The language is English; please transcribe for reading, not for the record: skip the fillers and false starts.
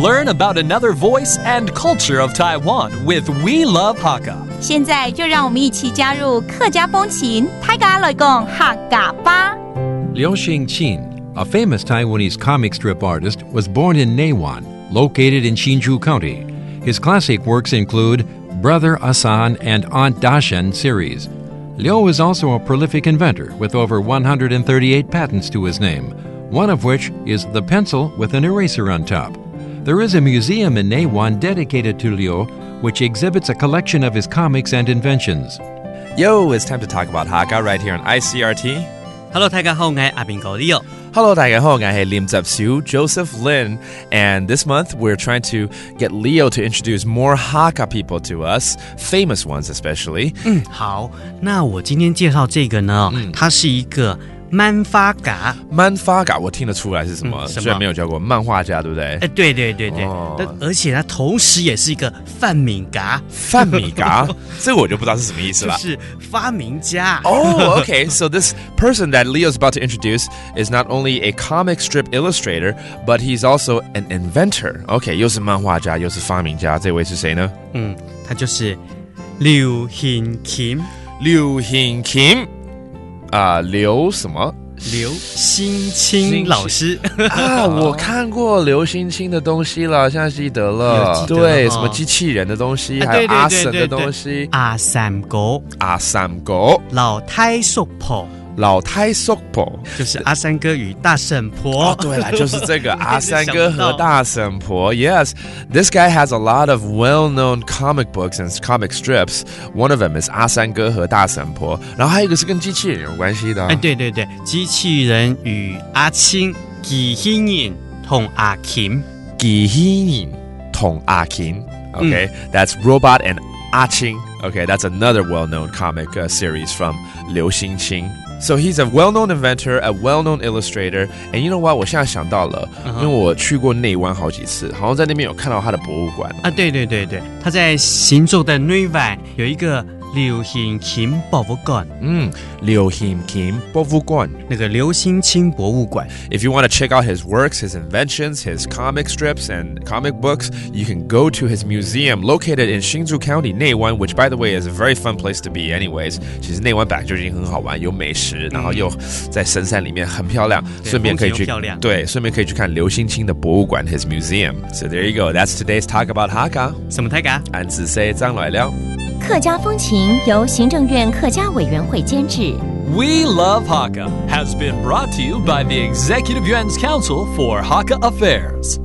Learn about another voice and culture of Taiwan with We Love Hakka. 现在就让我们一起加入客家风情，大家来讲客家吧。Liu Xingqin, a famous Taiwanese comic strip artist, was born in Neiwan, located in Hsinchu County. His classic works include Brother Asan and Aunt Dashen series. Liu is also a prolific inventor with over 138 patents to his name, one of which is the pencil with an eraser on top. There is a museum in Neiwan dedicated to Liu, which exhibits a collection of his comics and inventions. Yo, it's time to talk about Hakka right here on ICRT. Hello， 大家好，我係阿邊個 Leo。Hello, 大家好，我係廉習小 Joseph Lin, and this month we're trying to get Leo to introduce more Hakka people to us, famous ones especially. 好，那我今天介紹這個呢，它是一個漫畫家。漫畫家我聽得出來是什麼？雖然沒有教過漫畫家，對不對？對，而且它同時也是一個發明家。發明家，這個我就不知道是什麼意思啦。就是發明家。Oh, okay. So this person that Leo's about to introduce is not only a comic strip illustrator, but he's also an inventor. Okay, 又是漫畫家，又是發明家，這位是誰呢？他就是劉興琴。劉興琴。劉什麼？劉興清老師啊，我看過劉興清的東西了，現在記得了。對，什麼機器人的東西，還有阿嬸的東西。阿三哥，老太叔婆。老太叔婆就是阿三哥與大嬸婆。哦，對啦，就是這個阿三哥和大嬸婆。Yes, this guy has a lot of well-known comic books and comic strips. One of them is 阿三哥和大嬸婆，然後還有一個是跟機器人有關係的。對，機器人與阿青，機器人同阿琴，機器人同阿琴。Okay, that's Robot and Ah Ching. Okay, that's another well-known comic series from Liu Xingqin. So he's a well-known inventor, a well-known illustrator, and you know what? 我现在想到了，因为我去过内湾好几次，好像在那边有看到他的博物馆。对，他在新竹的内湾有一个劉興琴博物館。劉興琴博物館，那個劉興清博物館。If you want to check out his works, his inventions, his comic strips and comic books, you can go to his museum located in Hsinchu County, 内湾, which by the way is a very fun place to be anyways. 其實內灣本來就已經很好玩，有美食，然後又在深山裡面很漂亮，順便可以去看劉興清的博物館 his museum. So there you go. That's today's talk about Hakka. 什麼Hakka？俺自細張來了。客家風情由行政院客家委員會監製。We Love Hakka has been brought to you by the Executive Yuan's Council for Hakka Affairs.